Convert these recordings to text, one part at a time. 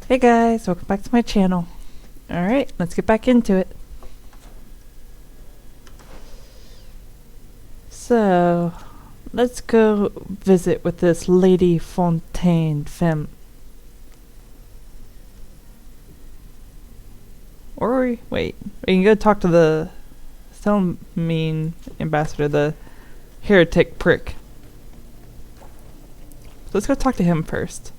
Hey guys, welcome back to my channel. Alright, let's get back into it. So, let's go visit with this Lady Fontaine femme. Or, wait, we can go talk to the mean ambassador, the heretic prick. Let's go talk to him first.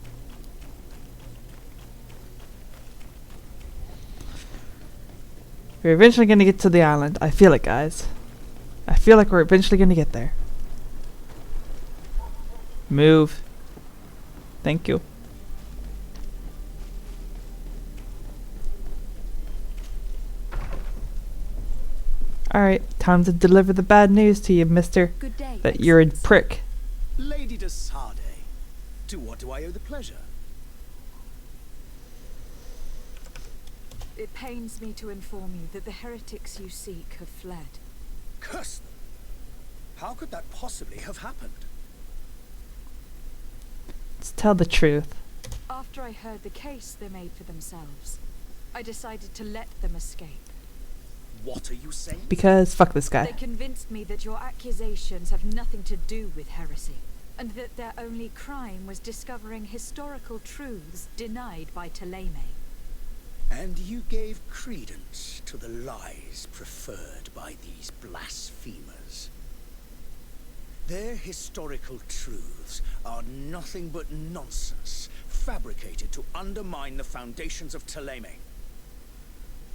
We're eventually gonna get to the island. I feel it, guys. I feel like we're eventually gonna get there. Move. Thank you. Alright, time to deliver the bad news to you, mister. Good day, That you're a prick. Lady de Sarde, to what do I owe the pleasure? It pains me to inform you that the heretics you seek have fled. Curse them! How could that possibly have happened? Let's tell the truth. After I heard the case they made for themselves, I decided to let them escape. What are you saying? Because fuck this They guy. convinced me that your accusations have nothing to do with heresy, and that their only crime was discovering historical truths denied by Ptolemy. And you gave credence to the lies preferred by these blasphemers. Their historical truths are nothing but nonsense, fabricated to undermine the foundations of Ptolemy.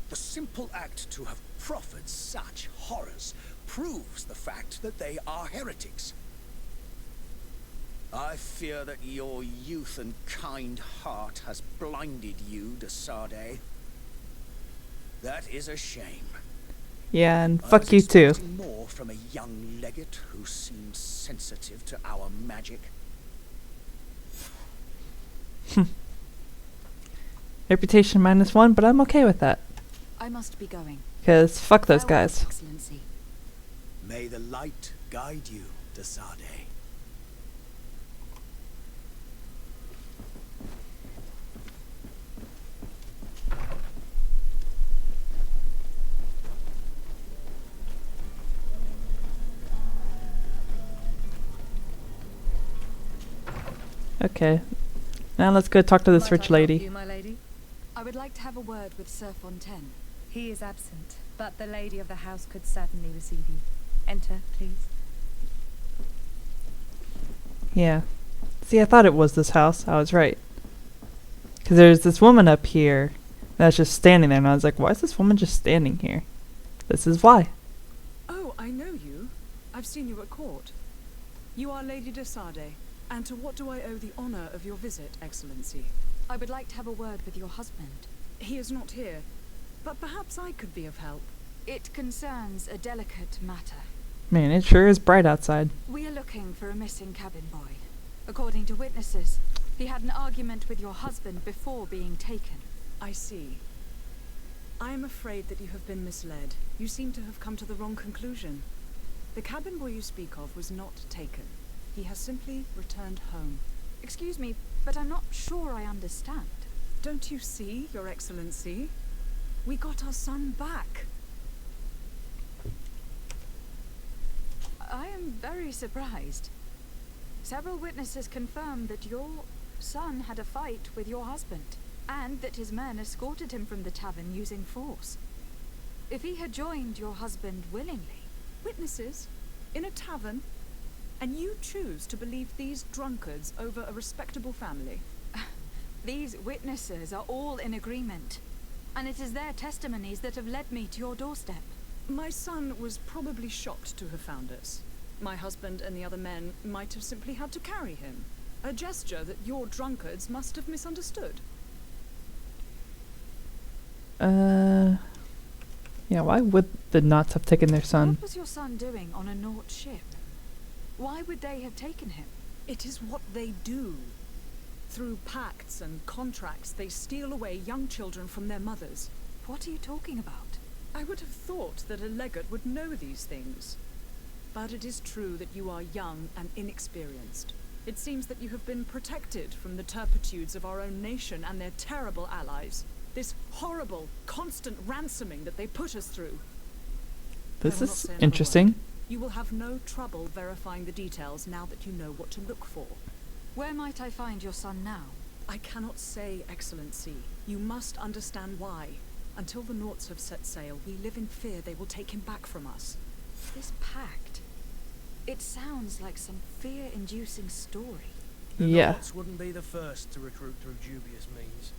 The simple act to have proffered such horrors proves the fact that they are heretics. I fear that your youth and kind heart has blinded you, de Sarde. That is a shame. Yeah, and I fuck was you too. expecting more from a young legate who seemed sensitive to our magic. Reputation -1, but I'm okay with that. I must be going. Because fuck those Farewell, guys. Excellency. May the light guide you, de Sarde. Okay. Now let's go talk to this rich lady. You, my lady? I would like to have a word with Sir Fontaine. He is absent, but the lady of the house could certainly receive you. Enter, please. Yeah. See, I thought it was this house. I was right. Because there's this woman up here that's just standing there, and I was like, why is this woman just standing here? This is why. Oh, I know you. I've seen you at court. You are Lady de Sarde, and to what do I owe the honor of your visit, Excellency? I would like to have a word with your husband. He is not here, but perhaps I could be of help. It concerns a delicate matter. Man, it sure is bright outside. We are looking for a missing cabin boy. According to witnesses, he had an argument with your husband before being taken. I see. I am afraid that you have been misled. You seem to have come to the wrong conclusion. The cabin boy you speak of was not taken. He has simply returned home. Excuse me, but I'm not sure I understand. Don't you see, Your Excellency? We got our son back. I am very surprised. Several witnesses confirmed that your son had a fight with your husband, and that his men escorted him from the tavern using force. If he had joined your husband willingly... Witnesses? In a tavern? And you choose to believe these drunkards over a respectable family? These witnesses are all in agreement, and it is their testimonies that have led me to your doorstep. My son was probably shocked to have found us. My husband and the other men might have simply had to carry him. A gesture that your drunkards must have misunderstood. Yeah, why would the Knots have taken their son? What was your son doing on a Naut ship? Why would they have taken him? It is what they do. Through pacts and contracts, they steal away young children from their mothers. What are you talking about? I would have thought that a legate would know these things. But it is true that you are young and inexperienced. It seems that you have been protected from the turpitudes of our own nation and their terrible allies. This horrible, constant ransoming that they put us through. This I will not is say another interesting. word. You will have no trouble verifying the details now that you know what to look for. Where might I find your son now? I cannot say, Excellency. You must understand why. Until the Nauts have set sail, we live in fear they will take him back from us. This pact. It sounds like some fear-inducing story. The Yeah. Nauts wouldn't be the first to recruit through dubious means.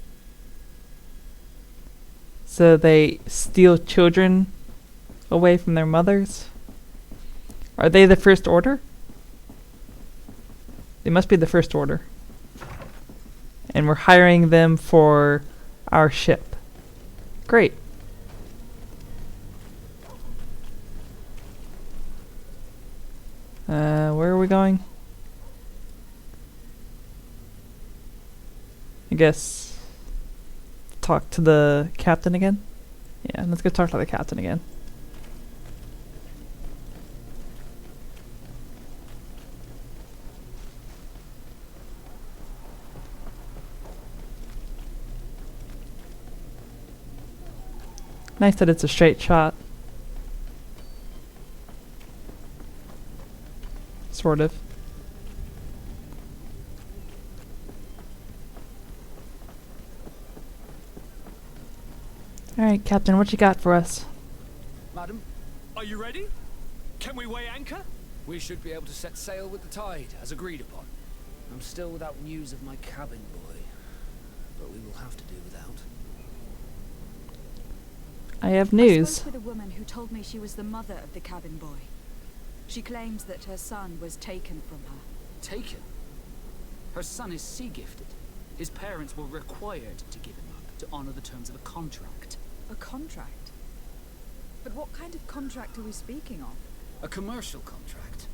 So they steal children away from their mothers? Are they the First Order? They must be the First Order. And we're hiring them for our ship. Great. Where are we going? I guess talk to the captain again? Yeah, let's go talk to the captain again. Nice that it's a straight shot. Sort of. Alright, Captain, what you got for us? Madam, Are you ready? Can we weigh anchor? we should be able to set sail with the tide, as agreed upon. I'm still without news of my cabin boy, but we will have to do without. I have I news. spoke with a woman who told me she was the mother of the cabin boy. She claims that her son was taken from her. Taken? Her son is sea-gifted. His parents were required to give him up to honor the terms of a contract. A contract? But what kind of contract are we speaking of? A commercial contract.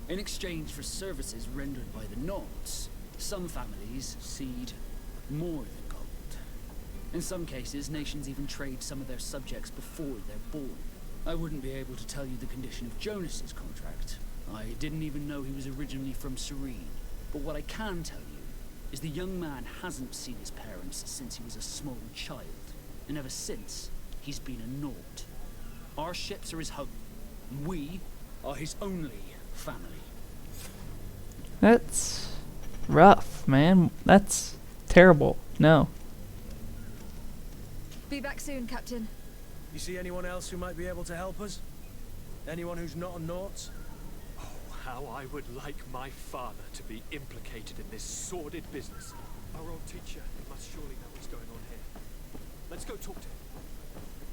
In exchange for services rendered by the Nauts, some families cede more than gold. In some cases, nations even trade some of their subjects before they're born. I wouldn't be able to tell you the condition of Jonas's contract. I didn't even know he was originally from Serene. But what I can tell you is the young man hasn't seen his parents since he was a small child. And ever since, he's been a Naut. Our ships are his home. We are his only family. That's rough, man. That's terrible. No. Be back soon, Captain. You see anyone else who might be able to help us? Anyone who's not a Naut? Oh, how I would like my father to be implicated in this sordid business. Our old teacher must surely know what's going on here. Let's go talk to him.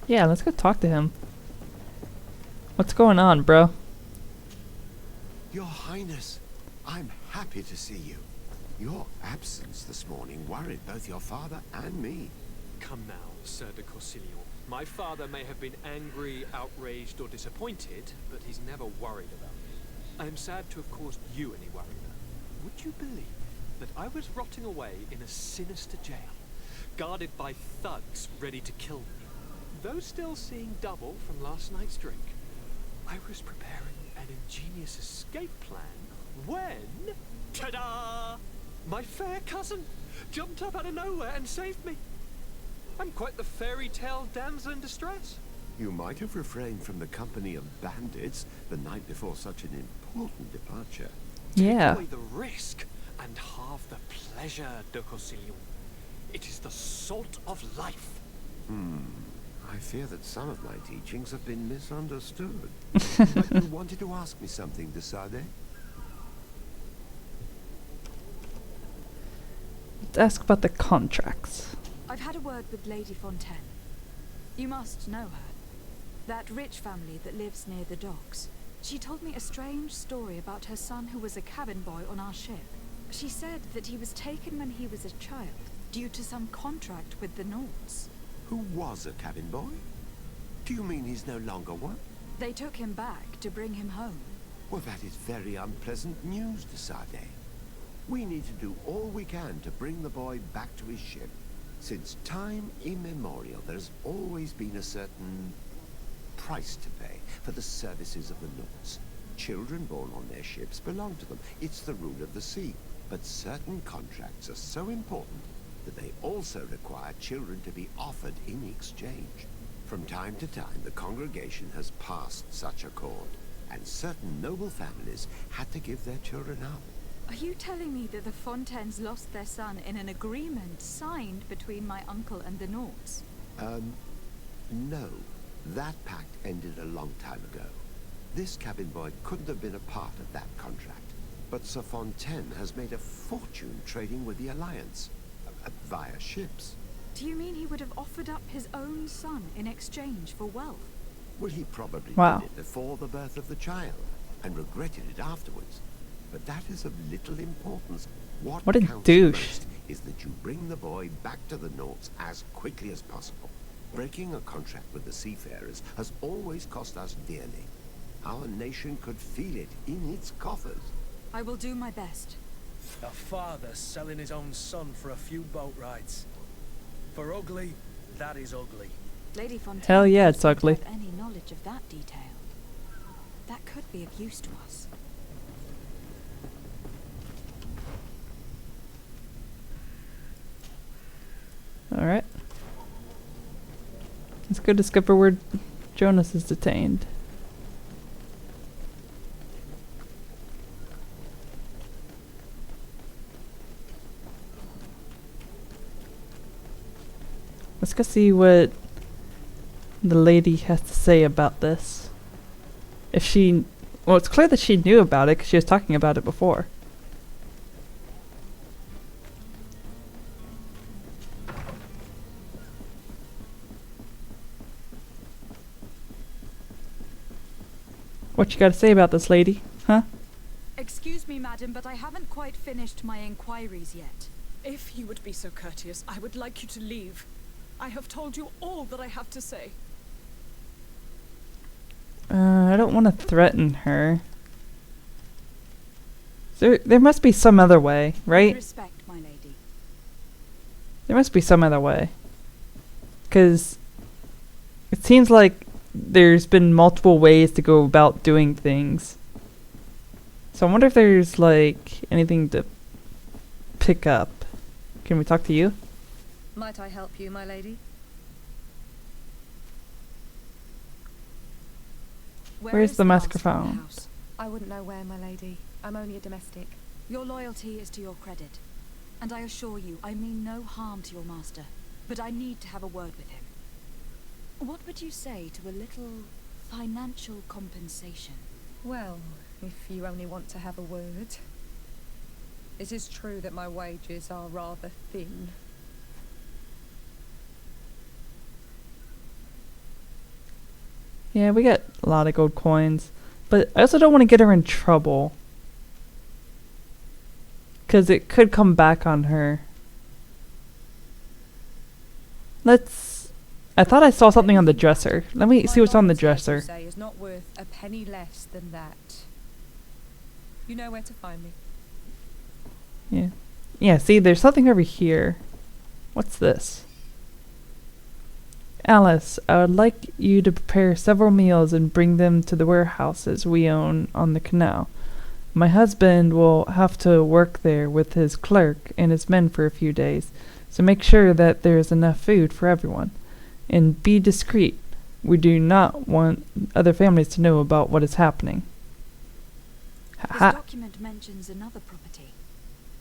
Yeah, let's go talk to him. What's going on, bro? Your Highness, I'm happy to see you. Your absence this morning worried both your father and me. Come now, Sir de Corsilion. My father may have been angry, outraged, or disappointed, but he's never worried about me. I am sad to have caused you any worry, though. Would you believe that I was rotting away in a sinister jail, guarded by thugs ready to kill me? Though still seeing double from last night's drink, I was preparing an ingenious escape plan when, ta-da! My fair cousin jumped up out of nowhere and saved me. I'm quite the fairy tale damsel in distress. You might have refrained from the company of bandits the night before such an important departure. Yeah. Take away the risk and halve the pleasure, de Corsilion. It is the salt of life. I fear that some of my teachings have been misunderstood. But you wanted to ask me something, de Sade? Let's ask about the contracts. I've had a word with Lady Fontaine. You must know her. That rich family that lives near the docks. She told me a strange story about her son who was a cabin boy on our ship. She said that he was taken when he was a child, due to some contract with the Nauts. Who was a cabin boy? Do you mean he's no longer one? They took him back to bring him home. Well, that is very unpleasant news, de Sade. We need to do all we can to bring the boy back to his ship. Since time immemorial, there's always been a certain price to pay for the services of the Nauts. Children born on their ships belong to them. It's the rule of the sea. But certain contracts are so important that they also require children to be offered in exchange. From time to time, the congregation has passed such accord, and certain noble families had to give their children up. Are you telling me that the Fontaines lost their son in an agreement signed between my uncle and the Nauts? No. That pact ended a long time ago. This cabin boy couldn't have been a part of that contract. But Sir Fontaine has made a fortune trading with the Alliance, via ships. Do you mean he would have offered up his own son in exchange for wealth? Well, he probably Wow. did it before the birth of the child, and regretted it afterwards. But that is of little importance. What a counts douche. most is that you bring the boy back to the Nauts as quickly as possible. Breaking a contract with the seafarers has always cost us dearly. Our nation could feel it in its coffers. I will do my best. A father selling his own son for a few boat rides. For ugly, that is ugly. Lady Fontaine Hell yeah, it's doesn't ugly. have any knowledge of that detail. That could be of use to us. Alright. Let's go discover where Jonas is detained. Let's go see what the lady has to say about this. If she... Well, it's clear that she knew about it because she was talking about it before. What you got to say about this, lady? Huh? Excuse me, madam, but I haven't quite finished my inquiries yet. If you would be so courteous, I would like you to leave. I have told you all that I have to say. I don't want to threaten her. There must be some other way, right? Respect, my lady. There must be some other way. Because it seems like there's been multiple ways to go about doing things. So I wonder if there's, like, anything to pick up. Can we talk to you? Might I help you, my lady? Where's is the master microphone? in the house? I wouldn't know where, my lady. I'm only a domestic. Your loyalty is to your credit. And I assure you, I mean no harm to your master. But I need to have a word with him. What would you say to a little financial compensation? Well, if you only want to have a word. It is true that my wages are rather thin. Yeah, we got a lot of gold coins. But I also don't want to get her in trouble. Because it could come back on her. I thought I saw something on the dresser. Let me see what's on the dresser. Say is not worth a penny less than that. You know where to find me. Yeah. Yeah, see, there's something over here. What's this? Alice, I would like you to prepare several meals and bring them to the warehouses we own on the canal. My husband will have to work there with his clerk and his men for a few days, so make sure that there is enough food for everyone. And be discreet. We do not want other families to know about what is happening. This Ha. document mentions another property.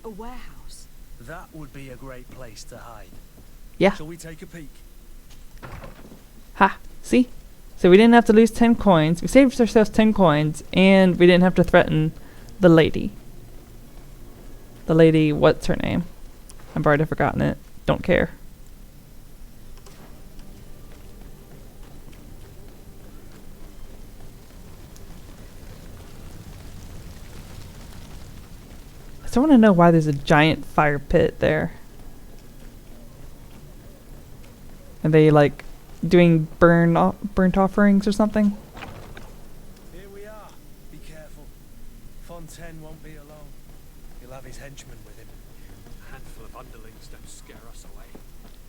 A warehouse. That would be a great place to hide. Yeah. Shall we take a peek? Ha. See? So we didn't have to lose 10 coins. We saved ourselves 10 coins, and we didn't have to threaten the lady. The lady, what's her name? I've already forgotten it. Don't care. I still want to know why there's a giant fire pit there. Are they like doing burnt offerings or something? Here we are. Be careful. Fontaine won't be alone. He'll have his henchmen with him. A handful of underlings don't scare us away.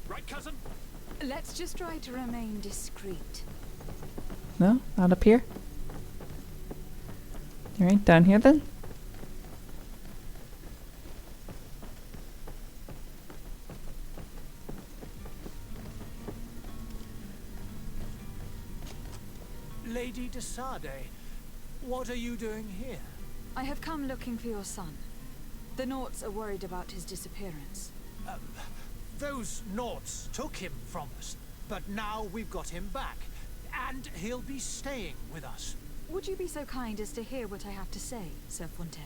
Right, cousin? Let's just try to remain discreet. No? Not up here? Alright, down here then. Lady de Sade, what are you doing here? I have come looking for your son. The Naughts are worried about his disappearance. Those Naughts took him from us, but now we've got him back, and he'll be staying with us. Would you be so kind as to hear what I have to say, Sir Fontaine?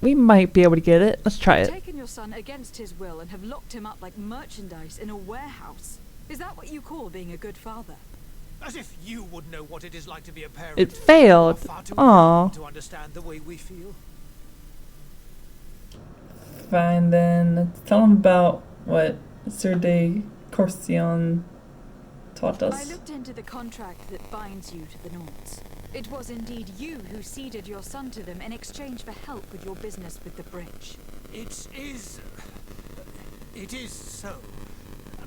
We might be able to get it. Let's try You've it. taken your son against his will and have locked him up like merchandise in a warehouse. Is that what you call being a good father? As if you would know what it is like to be a parent. It failed. Far too Aw. young to understand the way we feel. Fine then. Let's tell him about what Sir de Courcillon taught I us. looked into the contract that binds you to the Naughts. It was indeed you who ceded your son to them in exchange for help with your business with the bridge. It is so.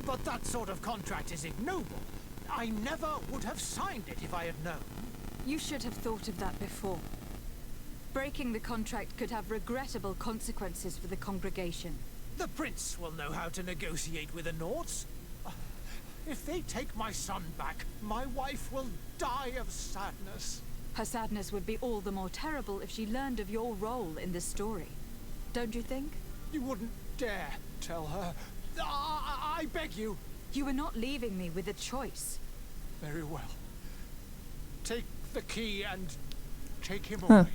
But that sort of contract is ignoble. I never would have signed it if I had known. You should have thought of that before. Breaking the contract could have regrettable consequences for the congregation. The prince will know how to negotiate with the Naughts. If they take my son back, my wife will die of sadness. Her sadness would be all the more terrible if she learned of your role in this story. Don't you think? You wouldn't dare tell her. I beg you. You are not leaving me with a choice. Very well. Take the key and take him Huh. away.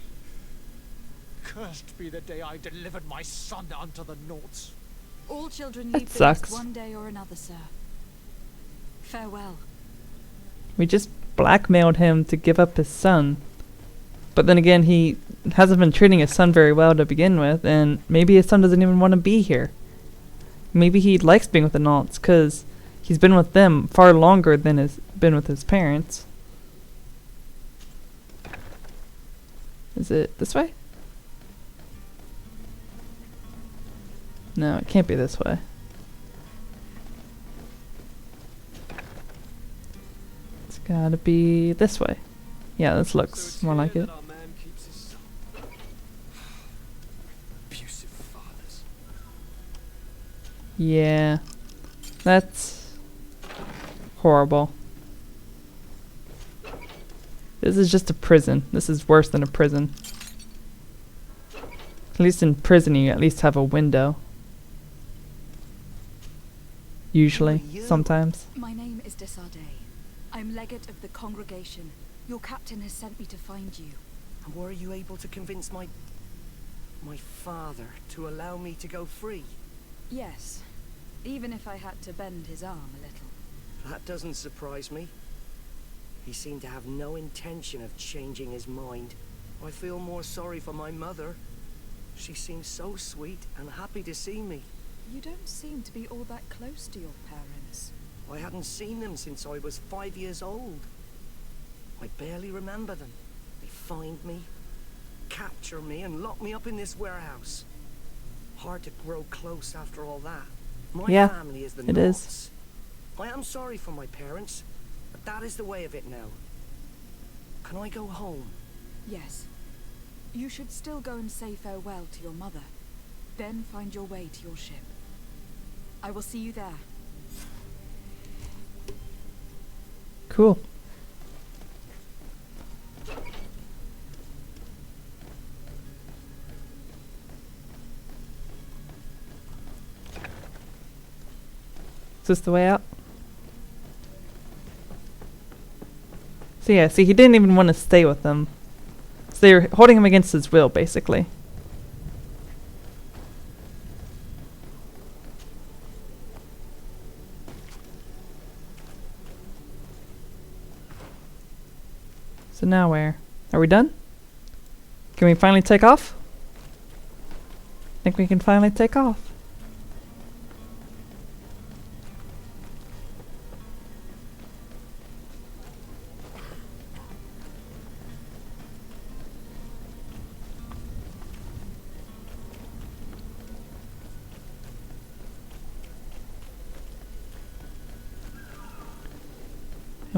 Cursed be the day I delivered my son unto the Naughts. All children That leave the sucks. nest one day or another, sir. Farewell. We just blackmailed him to give up his son. But then again, he hasn't been treating his son very well to begin with, and maybe his son doesn't even want to be here. Maybe he likes being with the Naughts, because he's been with them far longer than has been with his parents. Is it this way? No, it can't be this way. It's gotta be this way. Yeah, this looks more like it. Abusive fathers. Yeah, that's horrible. This is just a prison. This is worse than a prison. At least in prison you at least have a window. Usually, sometimes. My name is de Sade. I'm legate of the congregation. Your captain has sent me to find you. And were you able to convince my father to allow me to go free? Yes, even if I had to bend his arm a little. That doesn't surprise me. He seemed to have no intention of changing his mind. I feel more sorry for my mother. She seems so sweet and happy to see me. You don't seem to be all that close to your parents. I hadn't seen them since I was 5 years old. I barely remember them. They find me, capture me, and lock me up in this warehouse. Hard to grow close after all that. My Yeah, family is the it is. Naughts. I am sorry for my parents, but that is the way of it now. Can I go home? Yes. You should still go and say farewell to your mother. Then find your way to your ship. I will see you there. Cool. Is this the way out? So yeah, see, he didn't even want to stay with them. So they were holding him against his will, basically. So now where? Are we done? Can we finally take off? I think we can finally take off.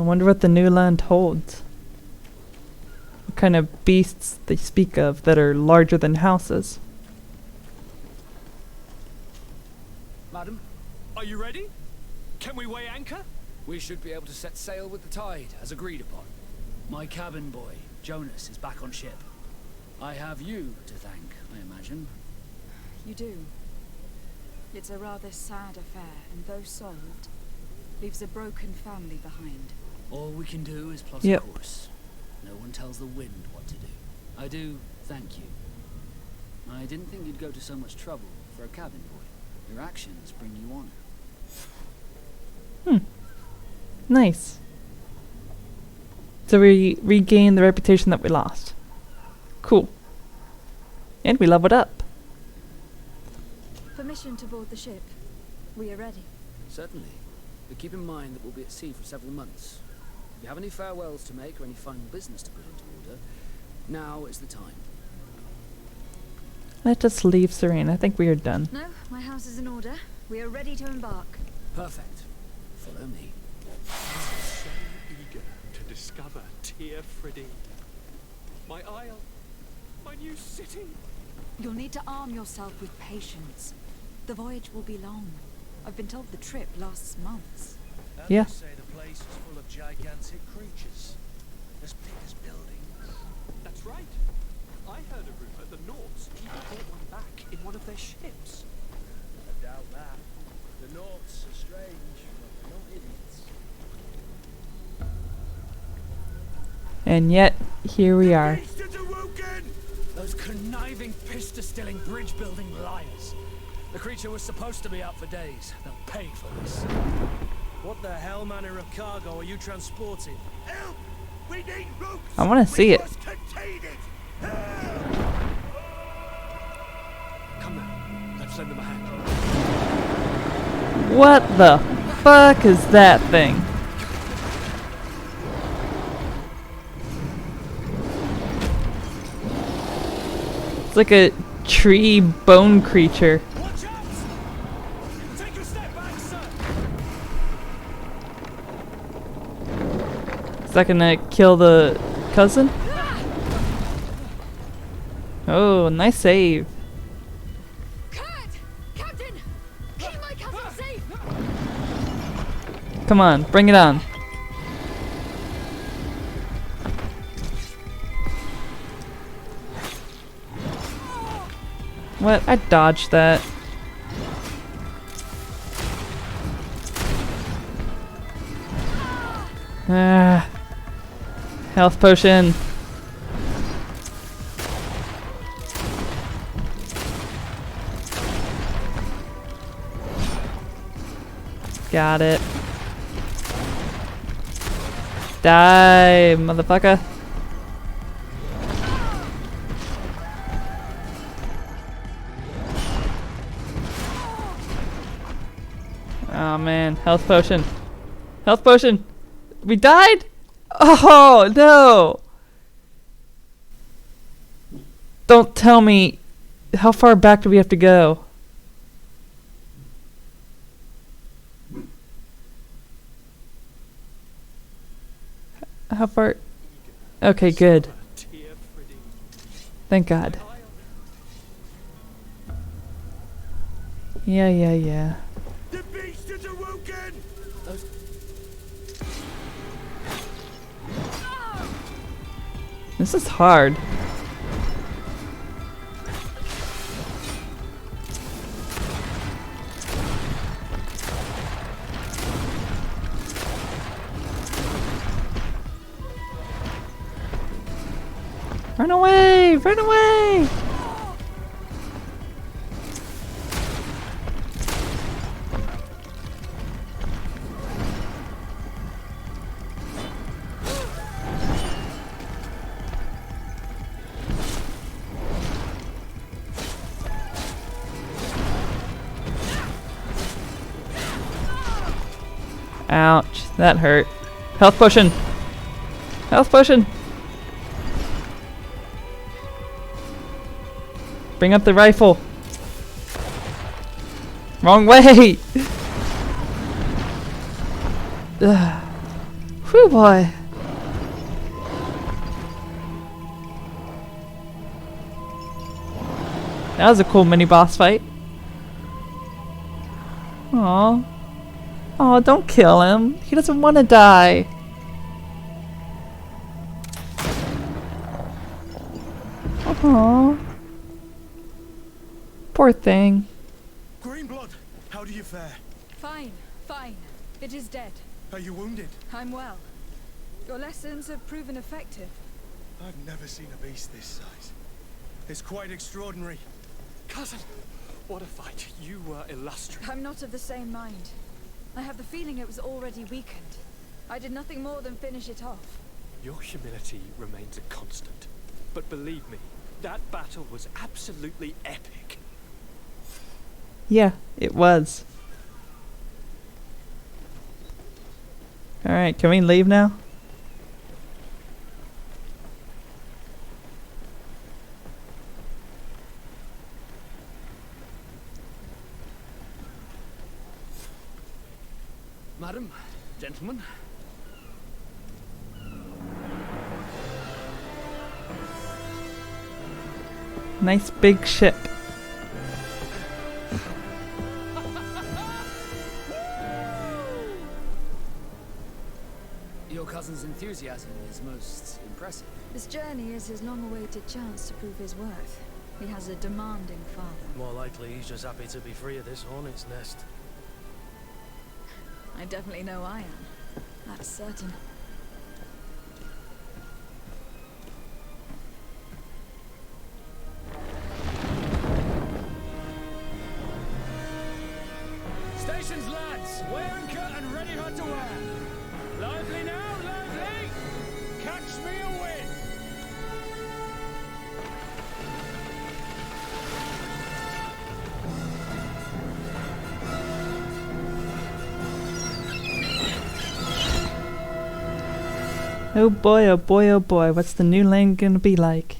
wonder what the new land holds. What kind of beasts they speak of that are larger than houses. Madam, Are you ready? Can we weigh anchor? we should be able to set sail with the tide, as agreed upon. My cabin boy, Jonas, is back on ship. I have you to thank, I imagine. You do. It's a rather sad affair, and though solved, leaves a broken family behind. All we can do is plot Yep. a course. No one tells the wind what to do. I do thank you. I didn't think you'd go to so much trouble for a cabin boy. Your actions bring you honor. Nice. So we regain the reputation that we lost. Cool. And we leveled up. Permission to board the ship. We are ready. Certainly. But keep in mind that we'll be at sea for several months. If you have any farewells to make or any final business to put into order, now is the time. Let us leave Serene. I think we are done. No, my house is in order. We are ready to embark. Perfect. Follow me. So eager to discover Tir Frideen. My isle. My new city. You'll need to arm yourself with patience. The voyage will be long. I've been told the trip lasts months. Yeah. They say the place is full of gigantic creatures, as big as buildings. That's right. I heard a rumor the Nords even brought one back in one of their ships. I doubt that. The Nords are strange, but they're not idiots. And yet, here we are. Those conniving, piss-distilling, bridge-building liars. The creature was supposed to be out for days. They'll pay for this. What the hell manner of cargo are you transporting? Help! We need ropes! I want to see it. must contain it! Come now. Let's lend them a hand. What the fuck is that thing? It's like a tree bone creature. Watch out! Take a step back, sir! Is that gonna kill the cousin? Oh, nice save. Kurt! Captain! Keep my cousin safe! Come on, bring it on. What? I dodged that. Ah. Health potion. Got it. Die, motherfucker. Oh man, health potion. Health potion. We died? Oh no. Don't tell me. How far back do we have to go? How far? Okay, good. Tir Frideen. Thank God. Yeah. The beast is awoken! This is hard. Run away! Run away! Ouch, that hurt. Health potion! Health potion! Bring up the rifle! Wrong way! Ugh. Whew, boy. That was a cool mini boss fight. Aw. Aw, don't kill him. He doesn't want to die. Aw. Poor thing. Greenblood, how do you fare? Fine, fine. It is dead. Are you wounded? I'm well. Your lessons have proven effective. I've never seen a beast this size. It's quite extraordinary. Cousin, what a fight. You were illustrious. I'm not of the same mind. I have the feeling it was already weakened. I did nothing more than finish it off. Your humility remains a constant. But believe me, that battle was absolutely epic. Yeah, it was. Alright, can we leave now? Madam, gentlemen. Nice big ship. Your cousin's enthusiasm is most impressive. This journey is his long-awaited chance to prove his worth. He has a demanding father. More likely he's just happy to be free of this hornet's nest. I definitely know I am. That's certain. Stations, lads! Wear anchor and ready her to wear! Lively now, lively! Catch me a wind! Oh boy, oh boy, oh boy, what's the new land gonna be like?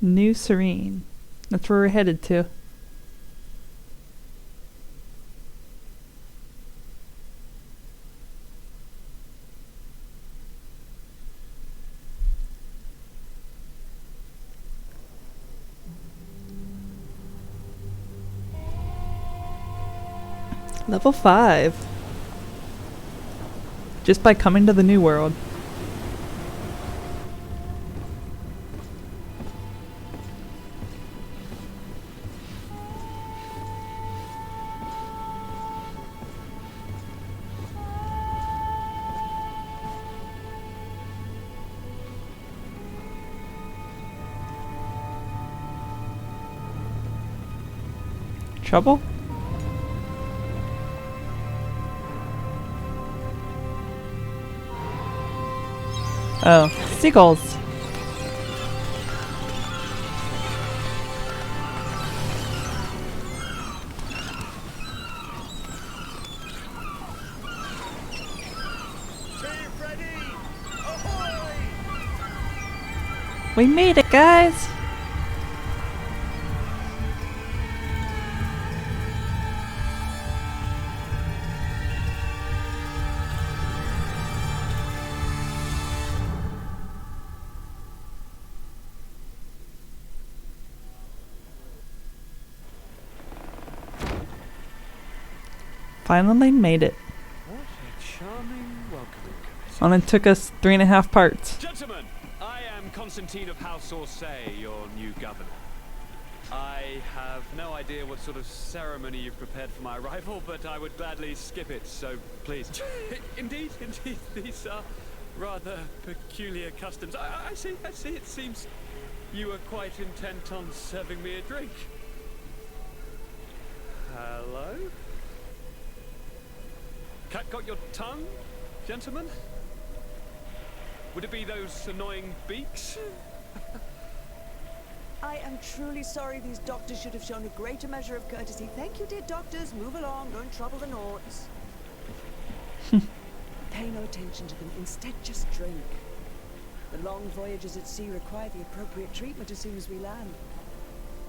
New Serene. That's where we're headed to. Level 5. Just by coming to the new world. Trouble? Oh, seagulls. Team ready! Ahoy! We made it, guys! Finally made it. What a charming welcoming committee. And it took us 3.5 parts. Gentlemen, I am Constantine of House Orsay, your new governor. I have no idea what sort of ceremony you've prepared for my arrival, but I would gladly skip it, so please. Indeed, these are rather peculiar customs. I see, it seems you are quite intent on serving me a drink. Hello? Cat got your tongue, gentlemen? Would it be those annoying beaks? I am truly sorry. These doctors should have shown a greater measure of courtesy. Thank you, dear doctors. Move along. Don't trouble the Nords. Pay no attention to them. Instead, just drink. The long voyages at sea require the appropriate treatment as soon as we land.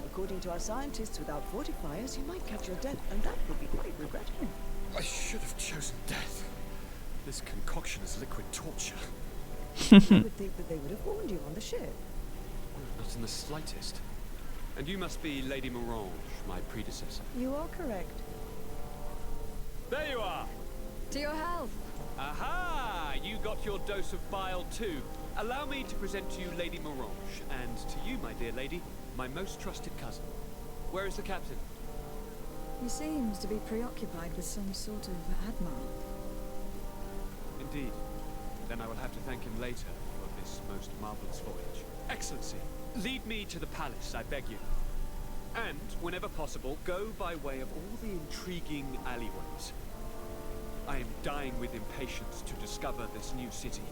According to our scientists, without fortifiers, you might catch your death, and that would be quite regrettable. I should have chosen death. This concoction is liquid torture. I would think that they would have warned you on the ship. Not in the slightest. And you must be Lady Morange, my predecessor. You are correct. There you are! To your health. Aha! You got your dose of bile too. Allow me to present to you Lady Morange, and to you, my dear lady, my most trusted cousin. Where is the captain? He seems to be preoccupied with some sort of admiral. Indeed. Then I will have to thank him later for this most marvelous voyage. Excellency, lead me to the palace, I beg you. And, whenever possible, go by way of all the intriguing alleyways. I am dying with impatience to discover this new city.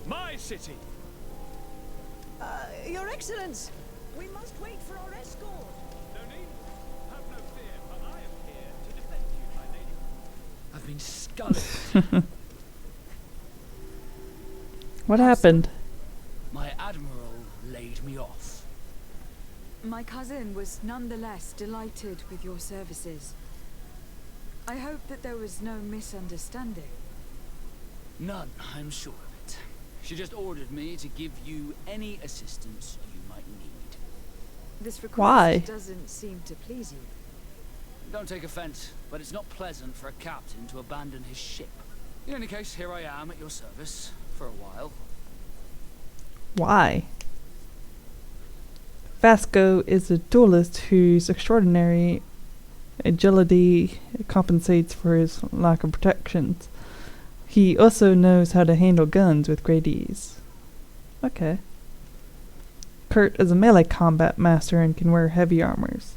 My city! Your Excellence! We must wait for our escort! No need. Have no fear, for I am here to defend you, my lady. I've been sculling. What happened? My admiral laid me off. My cousin was nonetheless delighted with your services. I hope that there was no misunderstanding. None, I'm sure of it. She just ordered me to give you any assistance you might need. This request Why? doesn't seem to please you. Don't take offense, but it's not pleasant for a captain to abandon his ship. In any case, here I am at your service for a while. Why? Vasco is a duelist whose extraordinary agility compensates for his lack of protections. He also knows how to handle guns with great ease. Okay. Kurt is a melee combat master and can wear heavy armors.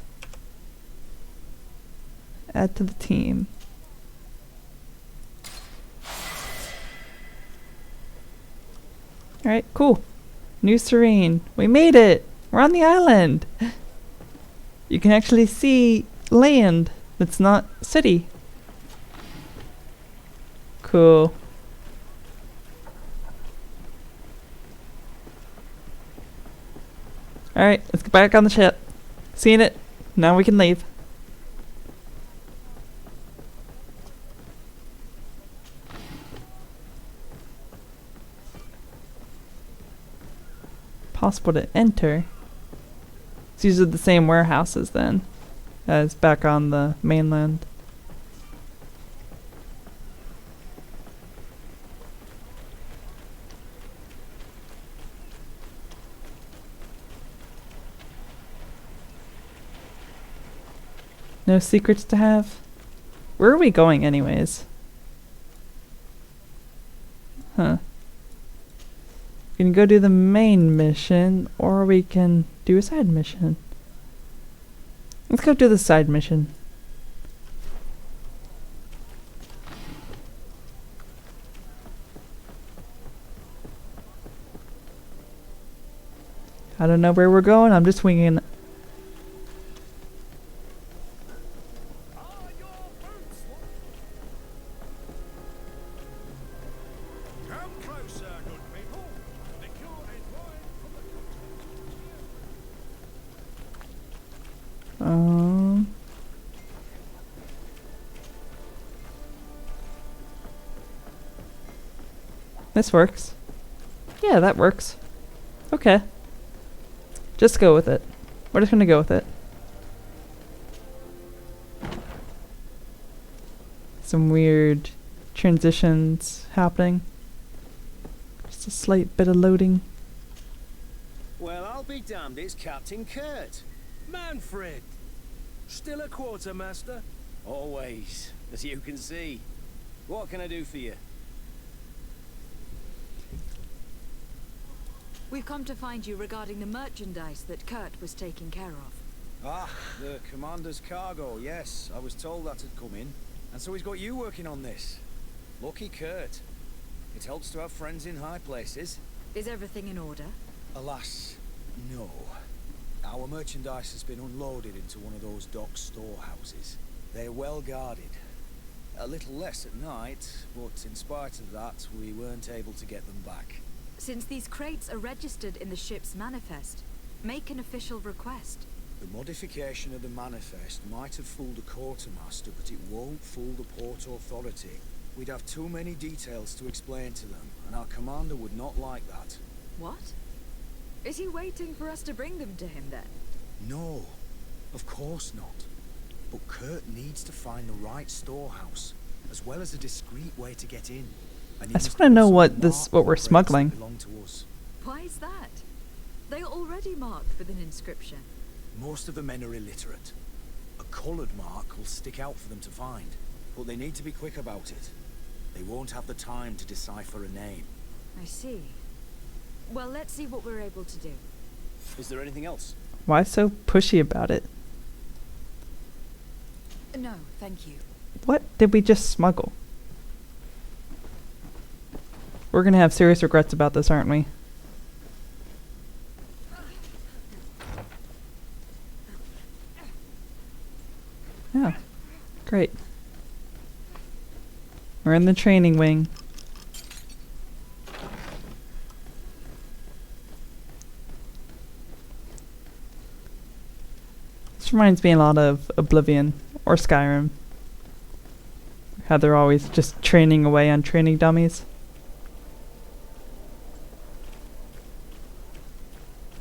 Add to the team. Alright, cool. New Serene. We made it! We're on the island! You can actually see land that's not city. Cool. Alright, let's get back on the ship. Seen it. Now we can leave. Possible to enter. These are the same warehouses then as back on the mainland. No secrets to have? Where are we going anyways? Huh. We can go do the main mission, or we can do a side mission. Let's go do the side mission. I don't know where we're going, I'm just winging it. This works. Yeah, that works. Okay. Just go with it. We're just gonna go with it. Some weird transitions happening. Just a slight bit of loading. Well, I'll be damned, it's Captain Kurt. Manfred! Still a quartermaster? Always, as you can see. What can I do for you? We've come to find you regarding the merchandise that Kurt was taking care of. Ah, the commander's cargo, yes. I was told that had come in. And so he's got you working on this. Lucky Kurt. It helps to have friends in high places. Is everything in order? Alas, no. Our merchandise has been unloaded into one of those dock storehouses. They're well guarded. A little less at night, but in spite of that, we weren't able to get them back. Since these crates are registered in the ship's manifest, make an official request. The modification of the manifest might have fooled the quartermaster, but it won't fool the Port Authority. We'd have too many details to explain to them, and our commander would not like that. What? Is he waiting for us to bring them to him then? No, of course not. But Kurt needs to find the right storehouse, as well as a discreet way to get in. And I just want to know what we're smuggling. Why is that? They are already marked with an inscription. Most of the men are illiterate. A coloured mark will stick out for them to find, but they need to be quick about it. They won't have the time to decipher a name. I see. Well, let's see what we're able to do. Is there anything else? Why so pushy about it? No, thank you. What did we just smuggle? We're gonna have serious regrets about this, aren't we? Yeah, great. We're in the training wing. This reminds me a lot of Oblivion or Skyrim. How they're always just training away on training dummies.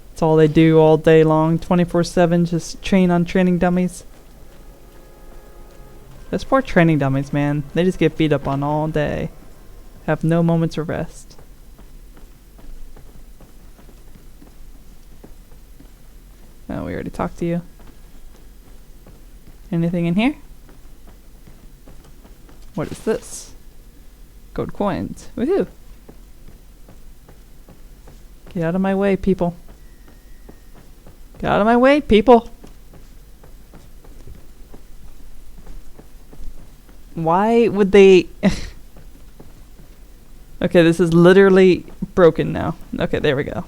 That's all they do all day long, 24/7, just train on training dummies. Those poor training dummies, man. They just get beat up on all day. Have no moments of rest. Oh, we already talked to you. Anything in here? What is this? Gold coins. Woohoo! Get out of my way, people. Get out of my way, people! Why would they... Okay, this is literally broken now. Okay, there we go.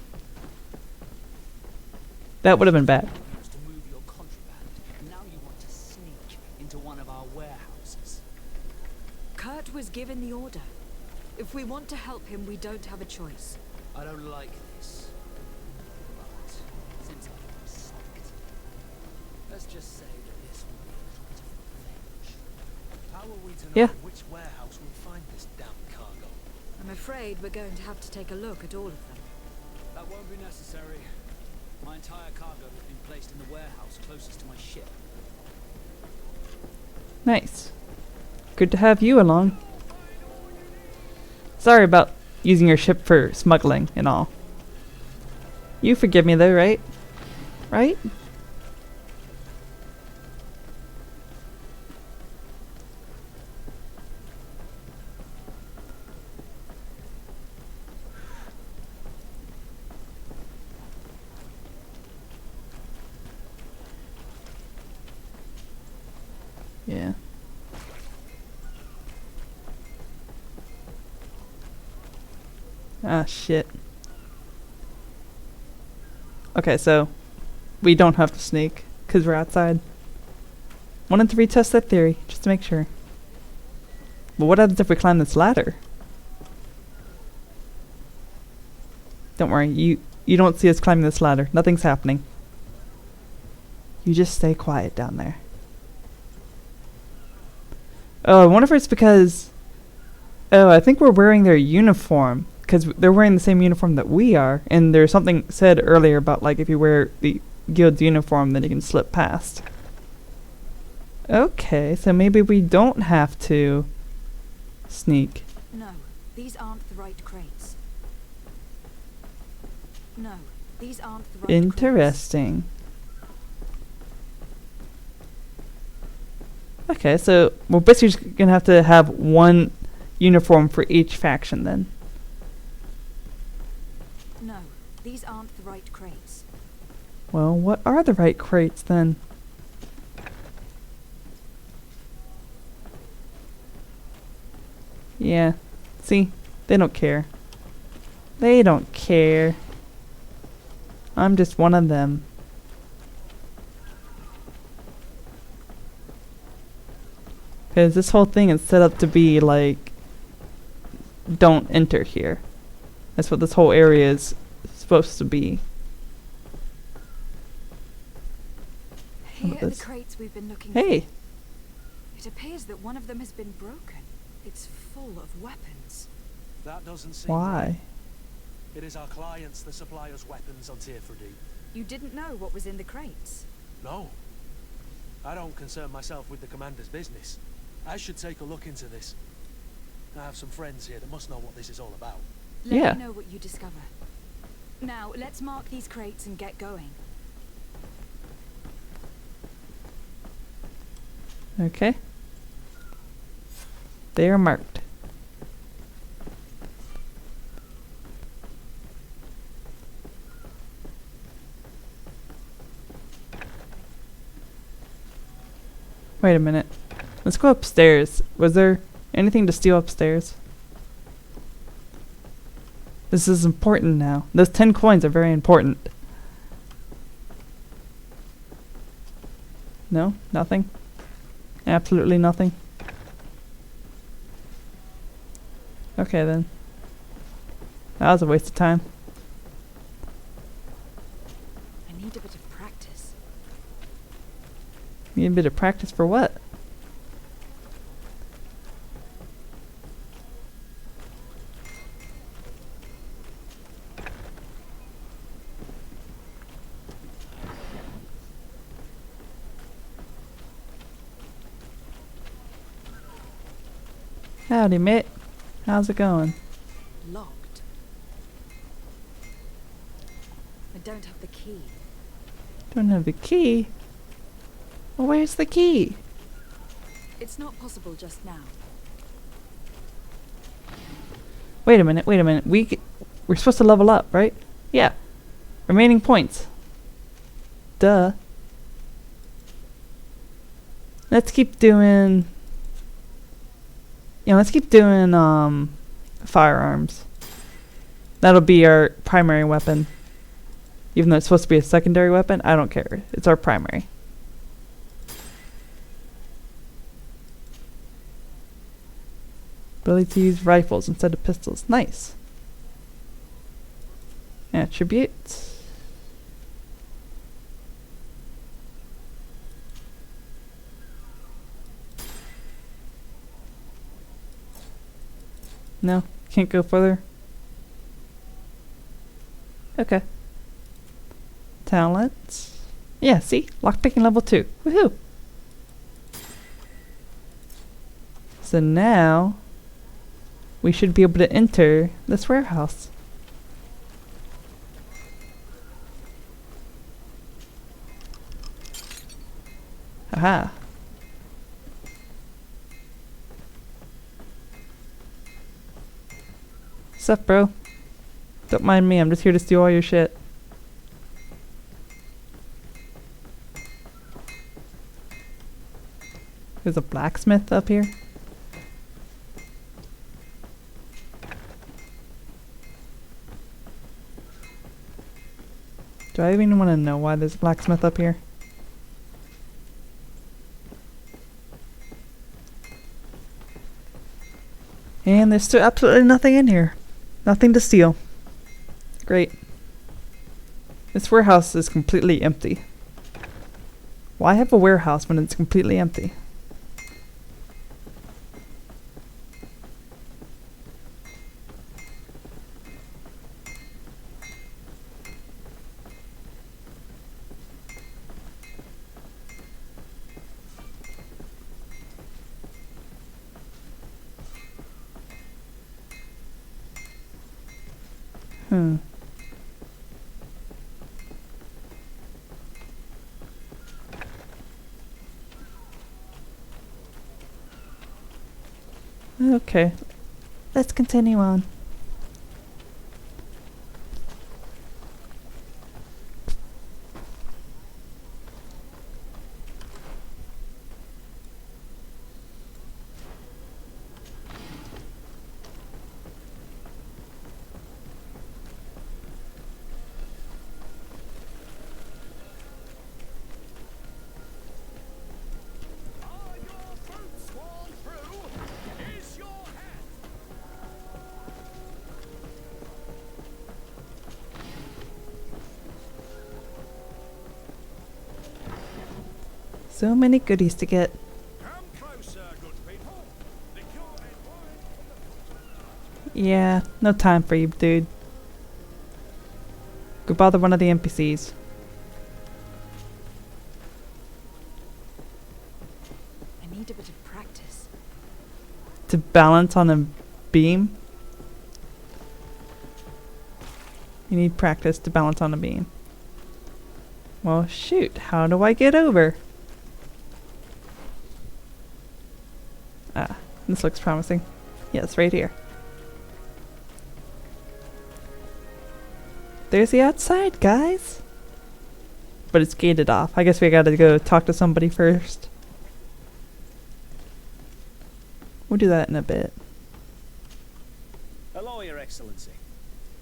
That would have been bad. To move your contraband, and now you want to sneak into one of our warehouses. Kurt was given the order. If we want to help him, we don't have a choice. I don't like this. But since I've been sacked, let's just say that this will be a little bit of revenge. How are we to know Yeah. which warehouse will find this damn cargo? I'm afraid we're going to have to take a look at all of them. That won't be necessary. My entire cargo has been placed in the warehouse closest to my ship. Nice. Good to have you along. Sorry about using your ship for smuggling and all. You forgive me though, right? Right? Yeah. Ah, shit. Okay, so we don't have to sneak because we're outside. Wanted to retest that theory just to make sure. But what happens if we climb this ladder? Don't worry, you don't see us climbing this ladder. Nothing's happening. You just stay quiet down there. Oh, I wonder if it's because... Oh, I think we're wearing their uniform. Because they're wearing the same uniform that we are. And there's something said earlier about, like, if you wear the guild's uniform, then you can slip past. Okay, so maybe we don't have to sneak. No, these aren't the right crates. No, these aren't the right Interesting. Okay, so we're basically just gonna have to have one uniform for each faction then. No, these aren't the right crates. Well, what are the right crates then? Yeah, see, they don't care. They don't care. I'm just one of them. Because this whole thing is set up to be like, don't enter here. That's what this whole area is supposed to be. is. The crates we've been looking Hey. for. It appears that one of them has been broken. It's full of weapons. That doesn't seem Why? right. It is our clients that supply us weapons on Tearfredy. You didn't know what was in the crates? No. I don't concern myself with the commander's business. I should take a look into this. I have some friends here that must know what this is all about. Let me know what you discover. Now, let's mark these crates and get going. Okay. They are marked. Wait a minute. Let's go upstairs. Was there anything to steal upstairs? This is important now. Those 10 coins are very important. No? Nothing? Absolutely nothing? Okay then. That was a waste of time. I need a bit of practice. Need a bit of practice for what? Howdy, mate. How's it going? Locked. I don't have the key. Don't have the key? Well, where's the key? It's not possible just now. Wait a minute, we're supposed to level up, right? Yeah. Remaining points. Duh. Let's keep doing... Yeah, let's keep doing, firearms. That'll be our primary weapon. Even though it's supposed to be a secondary weapon, I don't care. It's our primary. Ability to use rifles instead of pistols. Nice. Attributes. No, can't go further. Okay. Talents. Yeah, see? Lockpicking level 2. Woohoo! So now we should be able to enter this warehouse. Aha. Sup, bro? Don't mind me, I'm just here to steal all your shit. There's a blacksmith up here. Do I even want to know why there's a blacksmith up here? And there's still absolutely nothing in here. Nothing to steal. Great. This warehouse is completely empty. Why have a warehouse when it's completely empty? Hmm. Okay. Let's continue on. So many goodies to get. Yeah, no time for you, dude. Go bother one of the NPCs. I need a bit of practice. To balance on a beam? You need practice to balance on a beam. Well, shoot, how do I get over? Ah, this looks promising. Yes, right here. There's the outside, guys. But it's gated off. I guess we gotta go talk to somebody first. We'll do that in a bit. Hello, Your Excellency.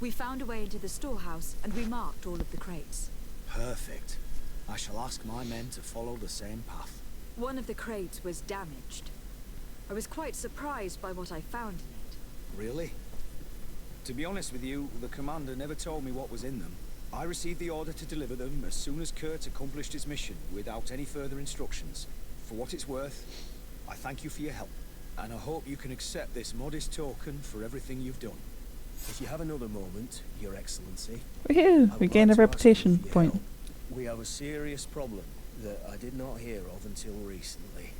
We found a way into the storehouse and we marked all of the crates. Perfect. I shall ask my men to follow the same path. One of the crates was damaged. I was quite surprised by what I found in it. Really? To be honest with you, the commander never told me what was in them. I received the order to deliver them as soon as Kurt accomplished his mission, without any further instructions. For what it's worth, I thank you for your help, and I hope you can accept this modest token for everything you've done. If you have another moment, Your Excellency. Woohoo! We gained a reputation point. We have a serious problem that I did not hear of until recently.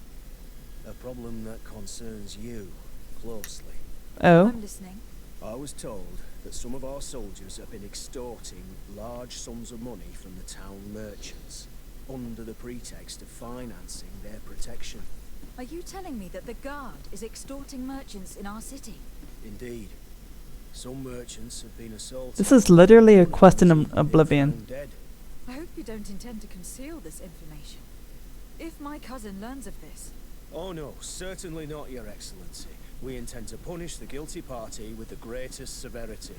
A problem that concerns you closely. Oh? I'm listening. I was told that some of our soldiers have been extorting large sums of money from the town merchants, under the pretext of financing their protection. Are you telling me that the guard is extorting merchants in our city? Indeed. Some merchants have been assaulted. This is literally a quest in Oblivion. I hope you don't intend to conceal this information. If my cousin learns of this... Oh no, certainly not, Your Excellency. We intend to punish the guilty party with the greatest severity.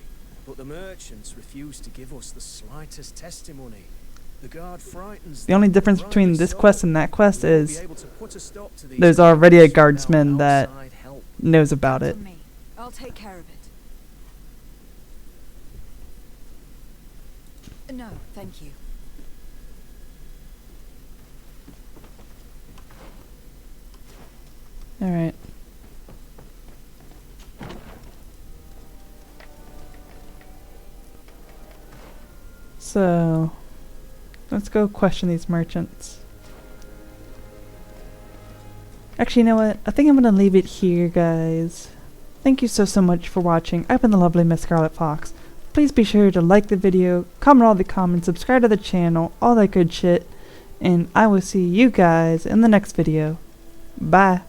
But the merchants refuse to give us the slightest testimony. The guard frightens The only difference between this quest and that quest is there's already a guardsman that knows about it. I'll take care of it. No, thank you. Alright. So, let's go question these merchants. Actually, you know what? I think I'm going to leave it here, guys. Thank you so much for watching. I've been the lovely Miss Scarlet Fox. Please be sure to like the video, comment all the comments, subscribe to the channel, all that good shit. And I will see you guys in the next video. Bye.